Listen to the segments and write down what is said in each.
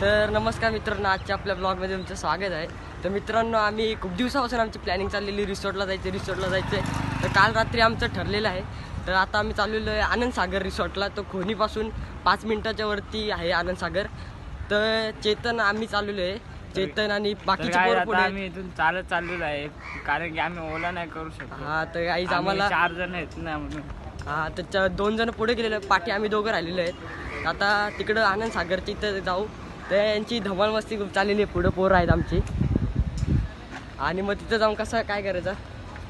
तर नमस्कार मित्रांनो, आजच्या आपल्या ब्लॉगमध्ये तुमचं स्वागत आहे. तर मित्रांनो, आम्ही खूप दिवसापासून आमची प्लॅनिंग चाललेली रिसॉर्टला जायचं. तर काल रात्री आमचं ठरलेलं आहे. तर आता आम्ही चाललेलो आहे आनंद सागर रिसॉर्टला. तो खोनीपासून 5 मिनिटाच्या वरती आहे आनंद सागर. तर चेतन आम्ही चाललेलो आहे, चेतन आणि बाकीचे पोरं पुढे. आम्ही इथून चालत चाललेलो आहे कारण की आम्ही ओला नाही करू शकतो. हा, तर आईज आम्हाला 4 जण आहेत ना म्हणून. हा, तर 2 जण पुढे गेलेले, पाठी आम्ही 2 राहिलेलो आहेत. आता तिकडं आनंद सागरच्या इथं जाऊ. तर यांची धमाल मस्ती खूप चाललेली आहे, पुढं पोरं आहेत आमची. आणि मग तिथं जाऊन कसं काय करायचं,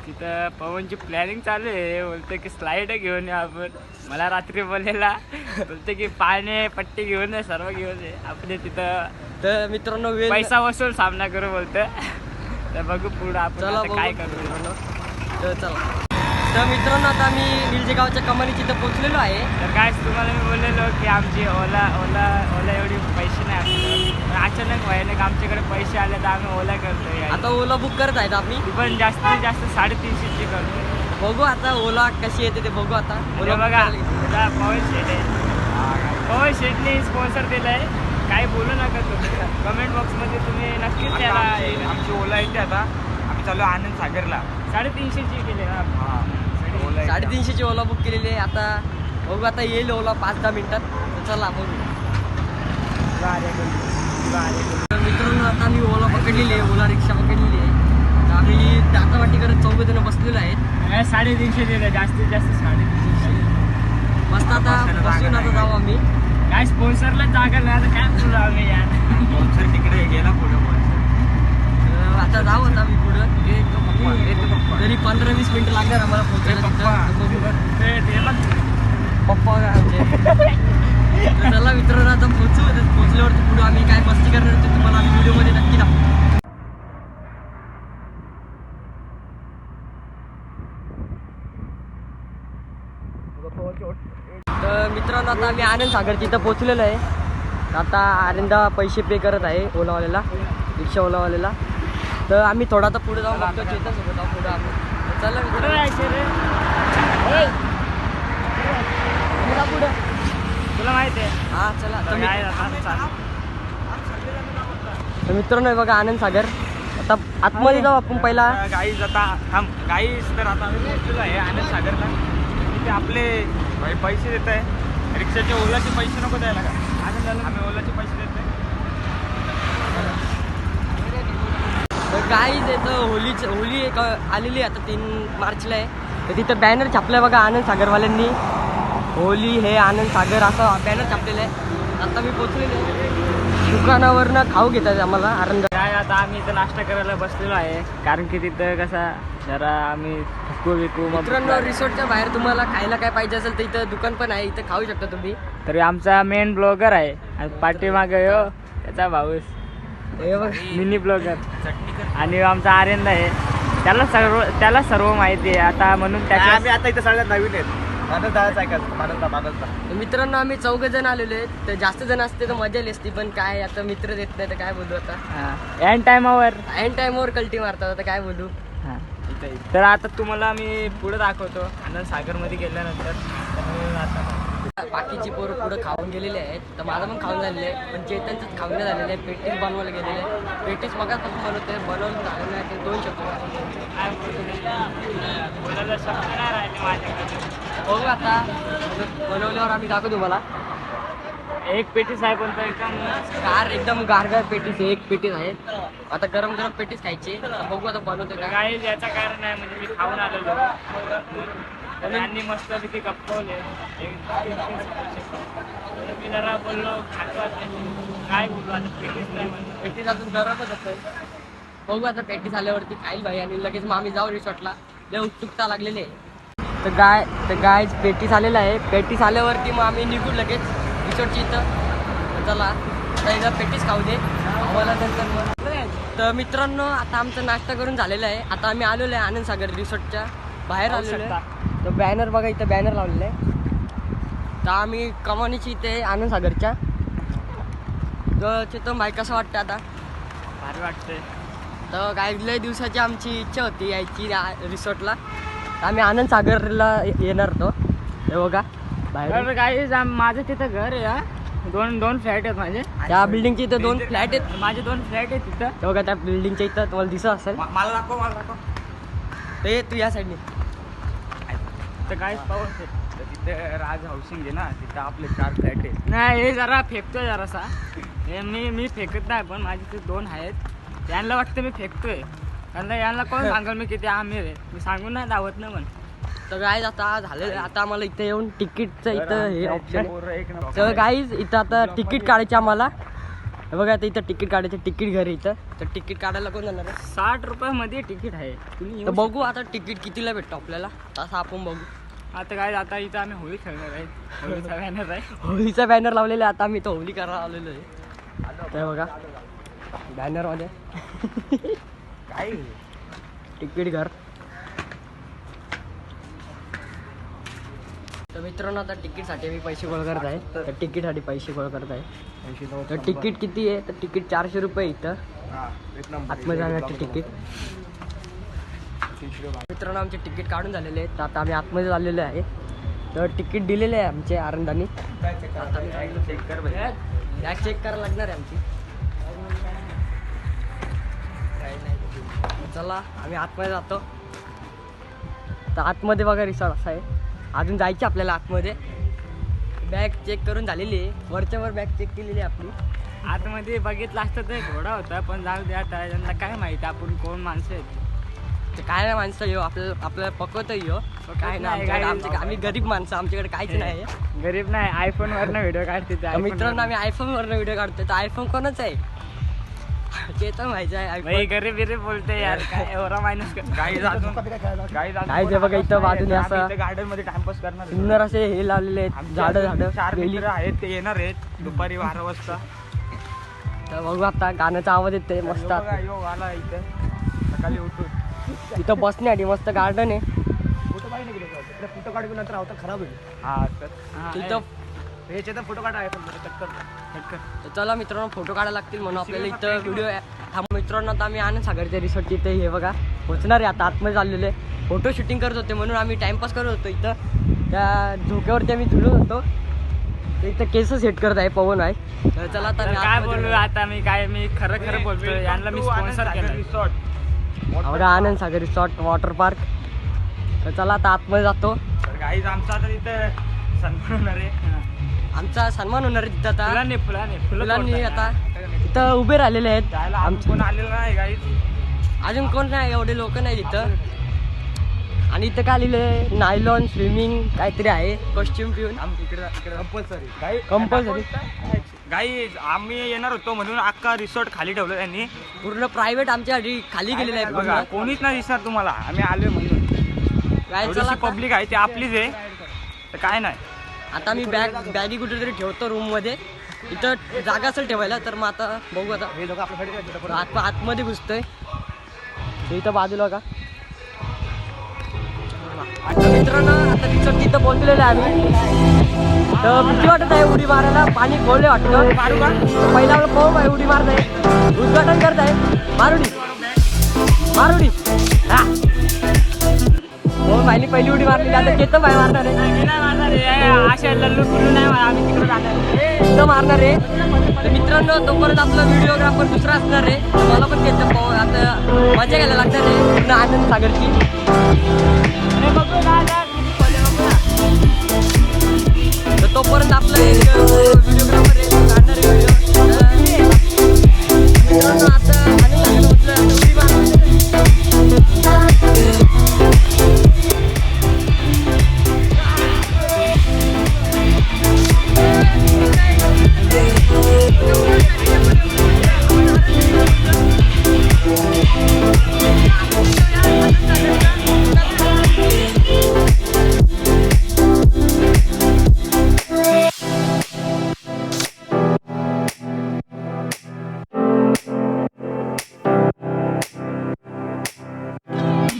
तिथं पवनची प्लॅनिंग चालू आहे. बोलते की स्लाईड घेऊन ये आपण. मला रात्री बोललेला, बोलते की पाणी पट्टी घेऊन ये, सर्व घेऊन ये आपले तिथं. तर मित्रांनो पैसा वसूल सामना करू बोलतं. तर बघू पुढं आपण चला आता काय बघू करू. मित्रांनो. तर चला. तर मित्रांनो, आता मी निलजेगावच्या कमानीची इथं पोहोचलेलो आहे. तर काय तुम्हाला मी बोललेलो की आमची ओला एवढी पैसे नाही असले. अचानक भयानक आमच्याकडे पैसे आले तर आम्ही ओला करतोय. आता ओला बुक करत आहेत आम्ही, पण जास्तीत जास्त 350ची करतो. बघू आता ओला कशी येते ते बघू. आता ओला बघा, आता पवन शेट आहे. पवन शेटने स्पॉन्सर दिलं आहे. काही बोलू नका तुम्ही, कमेंट बॉक्समध्ये तुम्ही नक्कीच त्याला. आमची ओला येते. आता आम्ही चालू आनंद सागरला. 350ची केली ना. 350ची ओला बुक केलेली आहे. आता बघू, आता येईल ओला 5-10 मिनिटात. तर चला बघू. तर मित्रांनो, आता आम्ही ओला पकडलेली आहे, ओला रिक्षा पकडलेली आहे. तर आम्ही दातावाटी करत 4 जण बसलेलो आहेत. 350 दिलं, जास्तीत जास्त 350. मस्त आता बसून आता जाऊ आम्ही. काय स्पॉन्सरला जागा नाही तर काय बोलू आम्ही यार. स्पॉन्सर तिकडे गेला पुढे. तर आता जाऊ आता आम्ही पुढं. तरी 15-20 मिनिटं लागणार आम्हाला पोहोचायला तिथं. पप्पा काय आमचे. तर चला मित्रांनो, आता पोहोचल्यावरती पुढं आम्ही काय मस्ती करणार होतो तुम्हाला आम्ही व्हिडिओमध्ये नक्की दाखवू. तर मित्रांनो, आता आम्ही आनंद सागरच्या इथं पोहोचलेलो आहे. आता आनंदा पैसे पे करत आहे ओलावाल्याला, रिक्षा ओलावाल्याला. तर आम्ही थोडा आता पुढे जाऊन बघतो, चेतनसोबत जाऊ पुढं आम्ही. चला पुढं. तुला माहिती आहे. हा चला. तर तर मित्रांनो, बघा आनंद सागर. आता आतमध्ये जाऊ आपण पहिला. गाईज आता गाईज तर आता आम्ही पोहोचलेलो आहे आनंद सागरला. तिथे आपले पैसे देत आहे. रिक्षाचे ओलाचे पैसे नको द्यायला का? आम्ही ओलाचे पैसे देत आहे. तर गाईज येतं होली एक आलेली आहे आता 3 मार्चला आहे. तर तिथं बॅनर छापलं आहे बघा आनंद सागरवाल्यांनी. होली हे आनंद सागर असं बॅनर छापलेलं आहे. आता मी पोचलेलो आहे. दुकानावरनं खाऊ घेतात आम्हाला आनंद. काय आता आम्ही इथं नाश्ता करायला बसलेलो आहे कारण की तिथं कसा जरा आम्ही विकू. मित्रांनो, रिसॉर्टच्या बाहेर तुम्हाला खायला काय पाहिजे असेल तर इथं दुकान पण आहे, इथं खाऊ शकता तुम्ही. तरी आमचा मेन ब्लॉगर आहे आणि पाठीमागे हो त्याचा भाऊस हे बघ, मिनी ब्लॉगर. आणि आमचा आर्यन आहे, त्याला सर्व माहिती आहे आता म्हणून त्याच्या. आम्ही आता इथं सगळ्यात नवीन आहेत. आनंदाच ऐकायचं. मित्रांनो, आम्ही 4 जण आलेलो आहेत. तर जास्त जण असते तर मजा आली असती, पण काय आता मित्र देत नाही तर काय बोलू. आता एंड टायमावर टाइमवर कल्टी मारतात, आता काय बोलू. तर आता तुम्हाला मी पुढे दाखवतो आनंद सागरमध्ये गेल्यानंतर. तर आता बाकीची पोरं पुढं खाऊन गेलेले आहेत. तर माझं पण खाऊन झालेलं आहे, पण चेतनचंच खाऊन झालेलं आहे. पेटीस बनवायला गेलेले आहे. पेटीस मगापासून बनवते, बनवून झालं नाही ते 2 शब्द बोलायला शब्द नाही राहिले माझ्याकडे. बघू आता बनवल्यावर आम्ही दाखवू तुम्हाला. एक पेटीस आहे पण तो एकदम गारगार पेटीस आहे. 1 पेटीस आहे. आता गरम गरम पेटीस खायची. बघू आता बनवते का. काय याचं कारण आहे म्हणजे मी खाऊन आलेलो. त्यांनी मस्त पैकी गप्पवले. मी जरा बोललो खातो काय बोलू आता पेटीस नाही म्हणून. पेटीस अजून गरमच असतं. बघू आता पेटीस आल्यावरती खाईल भाई, आणि लगेच मग आम्ही जाऊ रिसॉर्टला. लय उत्सुकता लागलेली आहे. तर गाय पेटीस आलेला आहे. पेटीस आल्यावरती मग आम्ही निघू लगेच रिसॉर्टची इथं. चला आता एकदा पेटीस खाऊ दे आम्हाला नंतर. तर मित्रांनो, आता आमचा नाश्ता करून झालेला आहे. आता आम्ही आलेलो आहे आनंद सागर रिसॉर्टच्या बाहेर आलेलो आहे. तर बॅनर बघा, इथं बॅनर लावलेलं आहे. तर आम्ही कमानीची इथे आनंद सागरच्या. तर चेतन भाई कसं वाटतं आता? भारी वाटतंय. तर काही लय दिवसाची आमची इच्छा होती यायची रिसॉर्टला. आम्ही आनंद सागरला येणार होतो. हे बघा बाहेर काय माझं तिथं घर आहे. दोन फ्लॅट आहेत माझे. त्या बिल्डिंगच्या इथं 2 फ्लॅट आहेत. माझे 2 फ्लॅट आहेत तिथं. ते बघा त्या बिल्डिंगच्या इथं तुम्हाला दिसत असेल. मला दाखव. ते तू या साईडने. तर काय पाहू तर तिथे राज हाऊसिंग आहे ना, तिथं आपले 4 फ्लॅट आहे. नाही, हे जरा फेकतोय जरासा. हे मी फेकत नाही, पण माझे ते 2 आहेत. यांना वाटतं मी फेकतोय, कारण यांना कोण सांगेल मी किती आमिर आहे. मी सांगून नाही दावत ना. पण तर गाईज आता झालेलं आता आम्हाला इथे येऊन तिकीटचं इथं हे ऑप्शन आहे. पोरं एक नंबर. तर गाईज इथं आता तिकीट काढायचे आम्हाला. हे बघा आता इथं तिकीट काढायचं, तिकीट घर आहे इथं. तर तिकीट काढायला कोण जाणार आहे? 60 रुपयामध्ये तिकीट आहे. तुम्ही तर येऊ बघू आता तिकीट कितीला भेटतो आपल्याला, तसं आपण बघू. शकता. आता काय, आता इथं आम्ही होळी खेळणार आहे. होळीचा बॅनर आहे. होळीचा बॅनर लावलेला आहे. आता आम्ही तो होळी करायला आलेलो आहे. तर बघा बॅनरमध्ये काय तिकीट घर. तर मित्रांनो आता तिकीटसाठी मी पैसे गोळा करत आहे. तर तिकीटसाठी पैसे गोळा करत आहे. तर तिकीट किती आहे? तर तिकीट 400 रुपये इथं आतमध्ये जाण्याचे तिकीट. मित्रांनो आमचे तिकीट काढून झालेले आहेत. तर आता आम्ही आतमध्ये झालेलो आहे. तर तिकीट दिलेले आहे आमचे आनंदाने. आता मी चेक कर भैया. बॅग चेक करायला लागणार आहे आमची. चला आम्ही आतमध्ये जातो. तर आतमध्ये बघा रिसॉर्ट असा आहे. अजून जायचे आपल्याला आतमध्ये. बॅग चेक करून झालेली आहे. वरच्या वर बॅग चेक केलेली आहे आपली. आतमध्ये बघितलं असतं तर घोडा होता, पण जाऊ द्या. आता त्यांना काय माहिती आपण कोण माणसं आहेत. ते काय नाही माणसं येऊ आपल्याला पकवतं येऊ काय नाही. आम्ही गरीब माणसं, आमच्याकडे काहीच नाही आहे. गरीब नाही, आयफोन वरनं व्हिडिओ काढते ते. तर मित्रांनो आम्ही आयफोन वरनं व्हिडिओ काढतोय. तर आयफोन कोणाच आहे? ते तर माहिती आहे. भाई गरीब बिरीब बोलते यार, काय एवढा मायनस कर. काय ते बघा इथं बाजूने असं गार्डन मध्ये टाइमपास करणार. सुंदर असे हे लावलेले आहेत, आमचे झाडं अजून झाडं 4 वेली. मित्र आहेत, ते येणार आहेत दुपारी 12 वाजता. तर बघू आता गाण्याचा आवाज येते मस्त. यो बघा, यो आला इथे सकाळी उठून. इथं बसण्यासाठी मस्त गार्डन आहे. फोटो पाहिजे गेले फोटो काढून नंतर आवता खराब होईल. हा तर इथं याचे तर फोटो काढा iPhone मध्ये चक्कर. तर चला मित्रांनो फोटो काढायला लागतील म्हणून आपल्याला इथं व्हिडिओ थांब. मित्रांनो आता आम्ही आनंद सागरच्या रिसॉर्टची इथे हे बघा पोहोचणार आहे. आता आतमध्ये चाललेले फोटो शूटिंग करत होते म्हणून आम्ही टाइमपास करत होतो. इथं त्या झोक्यावरती आम्ही झुलत होतो. तर इथं केस सेट करत आहे पवन आहे. तर चला आता तर आम्ही काय आतमध्ये बोलू आता मी खरं बोलतोय. यांना मी स्पॉन्सर केलं. रिसॉर्ट बघा Anand Sagar resort water park. तर चला आता आतमध्ये जातो. तर गाईज आमचा आता इथे सन्मान होणार आहे. आमचा सन्मान होणार आहे तिथं आता. फुलांनी मुलांनी आता इथं उभे राहिलेले आहेत. त्याला आमचं कोण आलेलं नाही गाईज. अजून कोण नाही, एवढे लोक नाही तिथं. आणि इथं काय लिहिलंय नायलॉन स्विमिंग काहीतरी आहे. कॉस्ट्युम पिऊन कंपल्सरी कंपल्सरी. गाईज आम्ही येणार होतो म्हणून अख्खा रिसॉर्ट खाली ठेवलं त्यांनी. पूर्ण प्रायव्हेट आमच्यासाठी खाली गेलेलं आहे बघा पूर्ण. कोणीच नाही दिसणार तुम्हाला. आम्ही आलोय म्हणून. काय चला थोडीशी आता. पब्लिक आहे ती आपलीच आहे, तर काय नाही. आता मी बॅगी कुठेतरी ठेवतो रूम मध्ये. इथं जागा असेल ठेवायला. तर मग आता बघू आता आतमध्ये घुसतोय. इथं बाजूला का आता मित्रांनो आता रिसॉर्ट तिथं पोहोचलेलं आहे आम्ही. तर भीती वाटत आहे उडी मारायला. पाणी खोलले वाटतं. मारू का? पहिला आपलं पाहू आहे उडी मारत आहे. उद्घाटन करत आहे. मारुडी हा हो माहिती पहिली उडी मारली. आता केतं बाय मारणार आहे. अशा लल्लू टुल्लू नाही आम्ही तिकडे जाणार. तिथं मारणार आहे. तर मित्रांनो तोपर्यंत आपला व्हिडिओग्राफर दुसरा असणार आहे. तर मला पण त्याचं आता मजा घ्यायला लागणार आहे पूर्ण आनंद सागरची. तर तोपर्यंत आपला एक व्हिडिओग्राफर आहे काढणार आहे व्हिडिओ. मित्रांनो आता आनंद सागर म्हटलं उडी मारणार.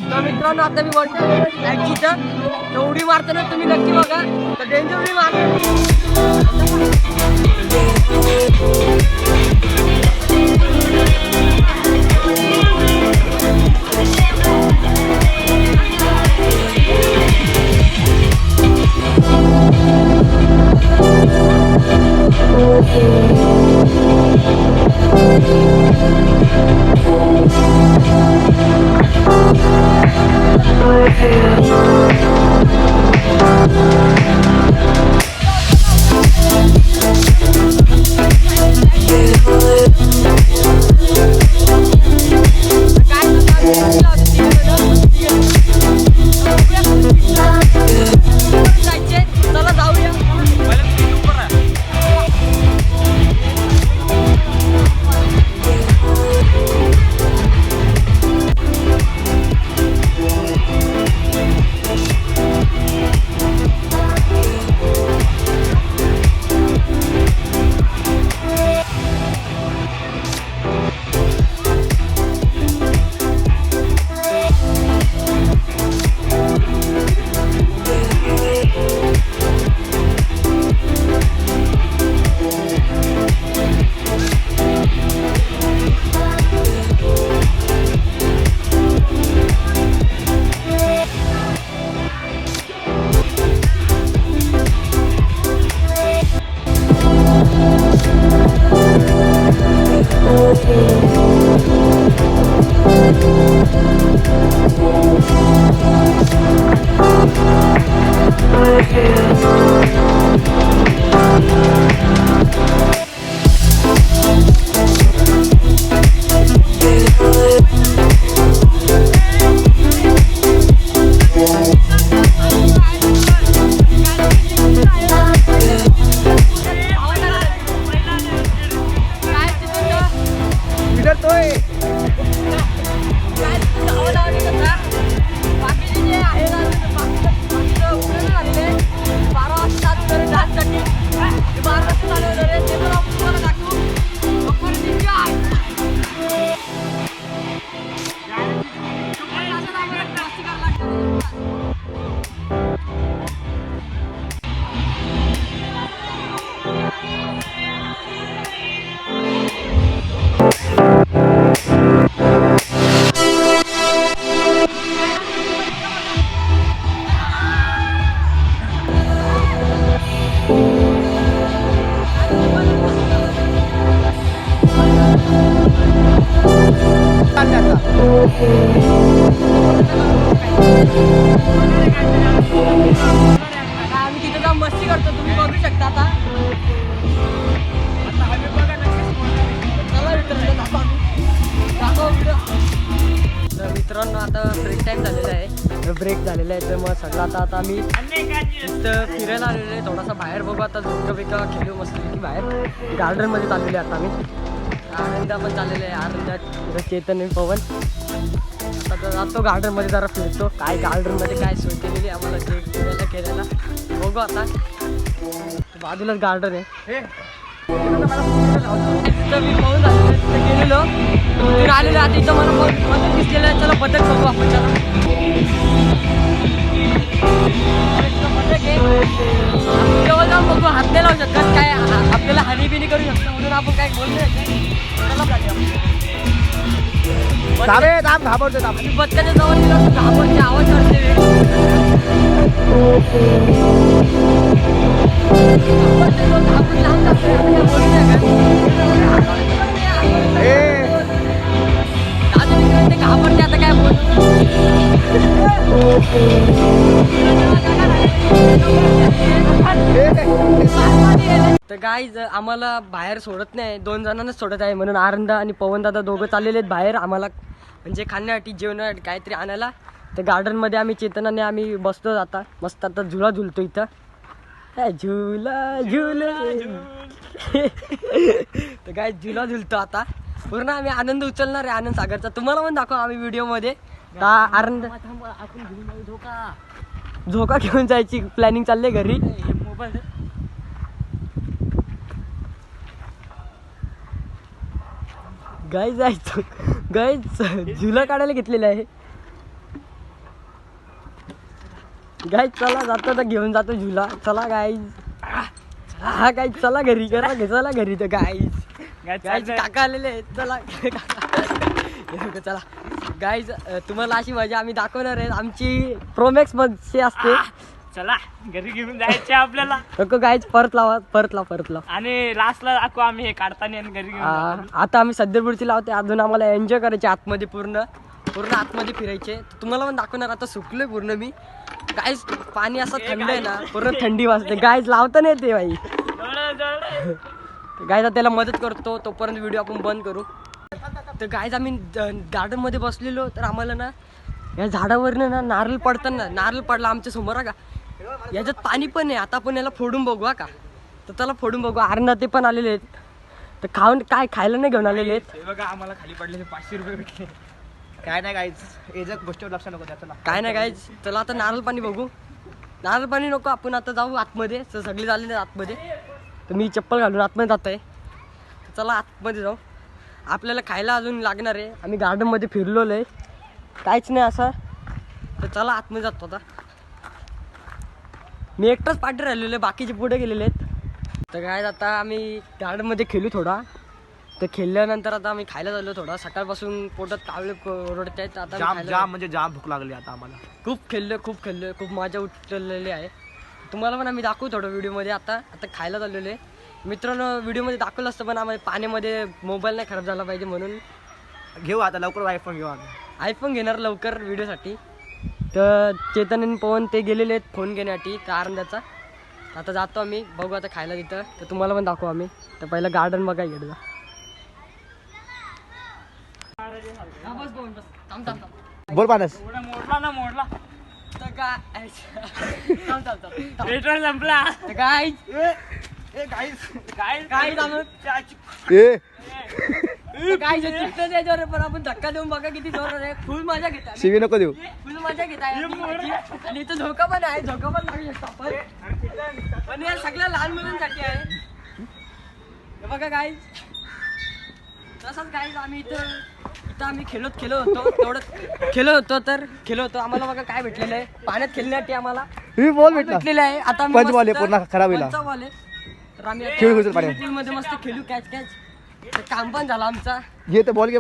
तर मित्रांनो आता मी म्हणतो तर उडी मारताना तुम्ही नक्की बघा. तर डेंजर उडी मारतो. चला जाऊया. आम्ही तिथे जाऊन मस्ती करतो, तुम्ही बघू शकता आता. चला मित्रांनो, दाखवा व्हिडिओ. तर मित्रांनो आता ब्रेक टाईम झालेला आहे, ब्रेक झालेला आहे. तर मग सगळं आता आम्ही इथं फिरायला आलेलो आहे. थोडासा बाहेर बघू आता, झोका बिका खेळू मस्त की बाहेर गार्डनमध्ये चाललेले आता आम्ही. आनंदा पण चाललेला आहे, आनंदात चेतन आणि पवन. आता जातो गार्डनमध्ये जरा फिरतो, काय गार्डनमध्ये काय सोय केलेली आम्हाला ते फिरायला केलेला बघू आता. बाजूलाच गार्डन आहे. तिथं मी पाहून झालेलं तिथं गेलेलो, तिथून आलेलो. आता इथं मला बदल दिसलेलं आहे. चला बदल बघू आपण. चला बदक आहे, जवळ जाऊन बघू. हात नाही लावू शकत, काय आपल्याला हानी बिनी करू शकतो म्हणून आपण काय बोलतो. घाबरतो बदकाच्या जवळ गेलो घाबरते, आवाज वाटते. घाबरते आता काय बोल. तर गाईज आम्हाला बाहेर सोडत नाही, 2 जणांनाच सोडत आहे. म्हणून आनंद आणि पवन दादा दोघं चाललेले आहेत बाहेर आम्हाला म्हणजे खाण्यासाठी जेवणासाठी काहीतरी आणायला. तर गार्डनमध्ये आम्ही चेतनाने आम्ही बसतो आता मस्त. आता झुला झुलतो इथं, झुला झुला. तर काय झुला झुलतो आता पूर्ण. आम्ही आनंद उचलणार आहे आनंद सागरचा, तुम्हाला पण दाखव आम्ही व्हिडिओमध्ये. आनंद आपण घेऊन जाऊ झोका घेऊन जायची प्लॅनिंग चालली घरी. मोबाईल गाय जायचं, गाय झुला काढायला घेतलेला आहे. गाय चला जातो तर घेऊन जातो झुला. चला गाईज, हा गाईज चला घरी करा, चला घरी. तर गाईज काका आलेले आहेत, चला चला गाईज. तुम्हाला अशी मजा आम्ही दाखवणार आहे, आमची प्रोमॅक्स मध्ये असते. चला घरी घेऊन जायचे आपल्याला. नको गाईज, परत लावा. आणि लास्टला दाखवू आम्ही हे काढताना आणि घरी घेऊन. आता आम्ही सध्यापुरची लावते, अजून आम्हाला एन्जॉय करायचे आतमध्ये पूर्ण. पूर्ण आतमध्ये फिरायचे. तुम्हाला पण दाखवणार. आता सुकलोय पूर्ण मी. गाईज पाणी असं थंड आहे ना, पूर्ण थंडी वाजते. गाईज लावता नाही येते बाई. गाईज त्याला मदत करतो, तोपर्यंत व्हिडिओ आपण बंद करू. तर गाईज आम्ही गार्डन मध्ये बसलेलो, तर आम्हाला ना या झाडावरनं ना नारळ पडताना, नारळ पडला आमच्या समोर का. याच्यात पाणी पण आहे. आता आपण याला फोडून बघू का. तर त्याला फोडून बघू. अरे ते पण आलेले आहेत. तर काय खायला नाही घेऊन आलेले आहेत. हे बघा आम्हाला खाली पडलेले 500 रुपये भेटले. काय नाही गाईच एक गोष्टीवर लक्ष नको द्या. काय नाही गाईज, चला आता नारळ पाणी बघू. नारळ पाणी नको, आपण आता जाऊ आतमध्ये. तर सगळे झालेले आतमध्ये. तर मी चप्पल घालून आतमध्ये जात आहे. चला आतमध्ये जाऊ. आपल्याला खायला अजून लागणार आहे. आम्ही गार्डनमध्ये फिरलेलो आहे, काहीच नाही असं. तर चला आतमध्ये जातो आता. मी एकटाच पाठी राहिलेलो आहे, बाकीचे पुढे गेलेले आहेत. तर काय आता आम्ही गार्डनमध्ये खेळू थोडा. तर खेळल्यानंतर आता आम्ही खायला चाललो थोडा. सकाळपासून पोटात कावळे ओरडत आहेत. आता जाम खायला जाम म्हणजे जाम भूक लागली आता आम्हाला. खूप खेळलो, खूप मजा उठलेली आहे. तुम्हाला पण आम्ही दाखवू थोडं व्हिडिओमध्ये. आता खायला चाललेलो आहे. मित्रांनो व्हिडिओमध्ये दाखवलं असतं, पण आम्हाला पाण्यामध्ये मोबाईल नाही खराब झाला पाहिजे म्हणून घेऊ आता लवकर आयफोन घेऊ आम्ही. आयफोन घेणार लवकर व्हिडिओसाठी. तर चेतन आणि पवन ते गेलेले आहेत फोन घेण्यासाठी कारंजाचा. आता जातो आम्ही, बघू आता खायला तिथं. तर तुम्हाला पण दाखवू आम्ही. तर पहिलं गार्डन बघा इकडं. बोल मानस. मोडला ना मोडला. तर काय पेट्रोल संपला. काय त्याच्यावर पण आपण धक्का देऊन बघा किती जोर आहे. फुल मजा घेता, शिवी नको देऊ. फुल मजा घेता. आणि इथं धोका पण आहे, धोका पण लागू शकतो आपण. पण या सगळ्या लहान मुलांसाठी आहे. हे बघा काय तसंच काय. आम्ही इथं आम्ही खेळत होतो, तेवढं खेळत होतो. आम्हाला बघा काय भेटलेलं आहे पाण्यात खेळण्यासाठी. आम्हाला बॉल भेटला. भेटलेलं आहे. आता आम्ही पंच बॉल आहे, पूर्ण खराब होईल. पंच बॉल आहे. तर आम्ही खेळू घुसल पाण्यात. स्विमिंग पूल मध्ये मस्त खेळू कॅच. तर काम पण झालं आमचा. घे ते बॉल घे.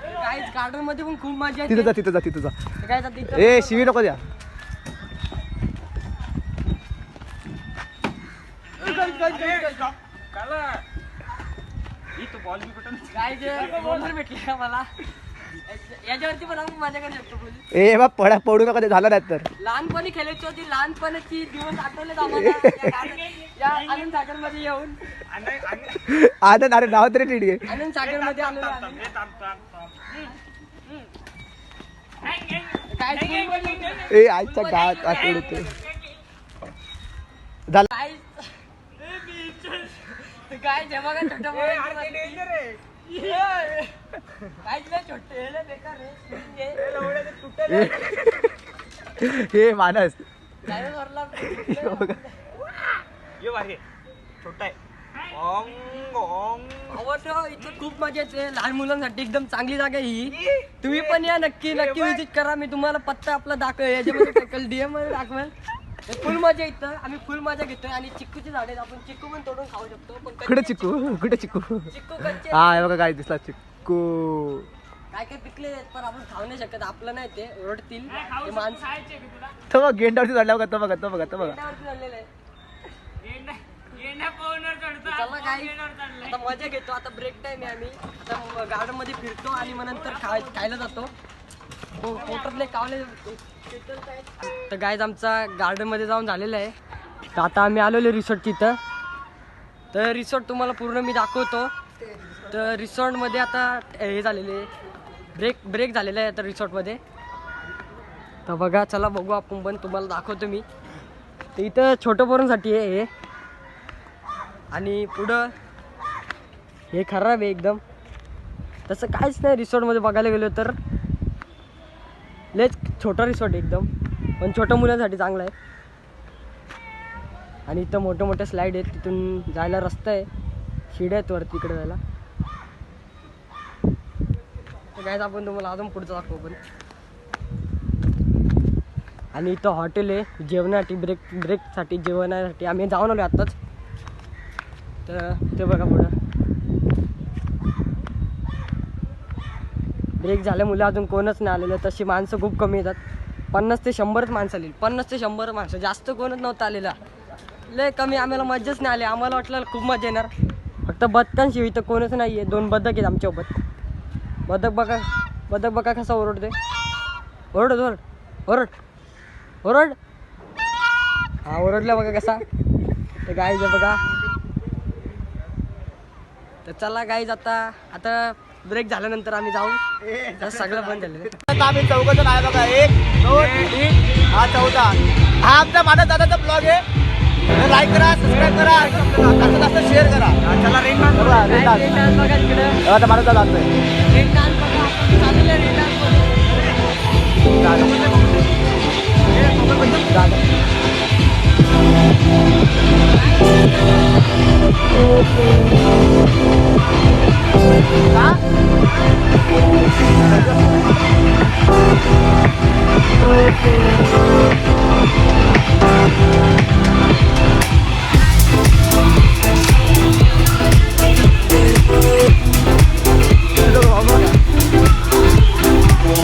गाईज गार्डन मध्ये पण खूप मजा तिथं येते. जा तिथं जा. काय जाते इथं. ए शिवी नको द्या. गाईज बॉलर भेटले मला. याच्यावरती पण आम्ही मजा करू शकतो बोली. ए बा पडू नका ते झालं नाही तर. लहानपणी खेळायची होती, लहानपणाची दिवस आठवलेत आम्हाला. या आनंद सागर मध्ये येऊन. आनंद अरे नाव तरी नीट घे. आनंद सागर मध्ये आलेलो आम्ही. काय ए आजच्या गावात आठवड होते. झालं. काय जेव्हा काय छोट्या छोटे बेकार हे मानस इथं खूप मजा येते. लहान मुलांसाठी एकदम चांगली जागा आहे ही. तुम्ही पण या नक्की व्हिजिट करा. मी तुम्हाला पत्ता आपला दाखव याच्यामध्ये DM मध्ये दाखवेल. फुल मजा येतं. आम्ही फुल मजा घेतोय. आणि चिक्कूची झाडे आहेत, आपण चिक्कू पण तोडून खाऊ शकतो. पण कुठे चिक्कू चिक्कू कच्चे हा हे बघा काय दिसला चिक्कू. काय पिकले आहेत, पण आपण खाऊ नाही शकत. आपलं नाही ते ओरडतील ते माणसं. तो बघ गेंडावरती चढला बघा. तो बघा गेंड्यावरती झालेलं आहे. चला काय आता मजा घेतो. आता ब्रेक टाइम आहे. आम्ही आता गार्डन मध्ये फिरतो आणि मग नंतर खायला जातो. पोटातले कावले. तर गाईज आमचा गार्डन मध्ये जाऊन झालेला आहे. तर आता आम्ही आलेलो रिसॉर्ट तिथं. तर रिसॉर्ट तुम्हाला पूर्ण मी दाखवतो. तर रिसॉर्ट मध्ये आता हे झालेले ब्रेक झालेला आहे आता रिसॉर्ट मध्ये. तर बघा चला बघू आपण पण तुम्हाला दाखवतो मी. तर इथं छोटं पोरांसाठी आहे हे. आणि पुढं हे खराब आहे एकदम. तसं काहीच नाही रिसॉर्टमध्ये बघायला गेलो तर. लेच छोटा रिसॉर्ट एकदम, पण छोट्या मुलांसाठी चांगला आहे. आणि इथं मोठे स्लाईड आहेत, तिथून जायला रस्ता आहे, शिड्या आहेत वरती इकडे जायला. तर काय आपण तुम्हाला अजून पुढचं दाखवू पण. आणि इथं हॉटेल आहे जेवणासाठी, ब्रेकसाठी जेवणासाठी आम्ही जाऊन आलो आत्ताच. तर ते बघा पुढं ब्रेक झाल्यामुळे अजून कोणच नाही आलेलं. तशी माणसं खूप कमी येतात. 50 ते 100 माणसं आली. 50 ते 100 माणसं, जास्त कोणच नव्हतं आलेला. लय कमी. आम्हाला मजाच नाही आली. आम्हाला वाटलं खूप मजा येणार. फक्त बदकांशिवाय तर कोणच नाही आहे. 2 बदक आहेत आमच्यासोबत. बदक बघा कसा ओरडते. ओरड ओरड ओरड ओरड. हा ओरडला बघा कसा. तर गाईज बघा. तर चला गाईज आता ब्रेक झाल्यानंतर आम्ही जाऊ. तर सगळं बंद झालेलं. आता आम्ही 4 जण आहे बघा. 1 2 3 हा 4था. हा आमचा मानस दादाचा ब्लॉग आहे. लाईक करा, सबस्क्राईब करा, जास्तीत जास्त शेअर करा. चला रेन डान्स बघा, रेन डान्स. रेन डान्स बघा तिकडं. आता मानस दादा आणतोय. रेन डान्स बघा. आता चाललेलं आहे रेन डान्स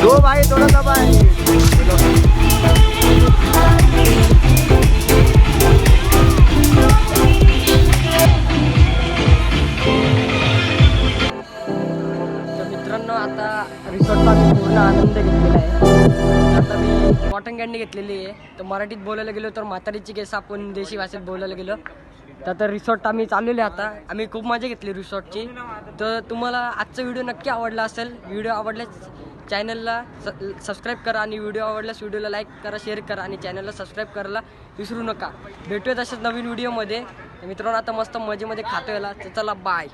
दो भाई थोड़ा सा भाई. तर मित्रांनो आता रिसॉर्टचा मी पूर्ण आनंद घेतलेला आहे. आता मी कॉटन कॅन्डी घेतलेली आहे. तर मराठीत बोलायला गेलो तर म्हातारीची केस आपण देशी भाषेत बोलायला गेलो तर आता रिसॉर्ट आम्ही चाललेलो आहे. आता आम्ही खूप मजा घेतली रिसॉर्टची. तर तुम्हाला आजचा व्हिडिओ नक्की आवडला असेल. व्हिडिओ आवडल्यास चॅनलला सबस्क्राईब करा आणि व्हिडिओ आवडल्यास व्हिडिओला लाईक करा, शेअर करा आणि चॅनलला सबस्क्राईब करायला विसरू नका. भेटूया तसेच नवीन व्हिडिओमध्ये. मित्रांनो आता मस्त मजेमध्ये खातो याला. तर चला बाय.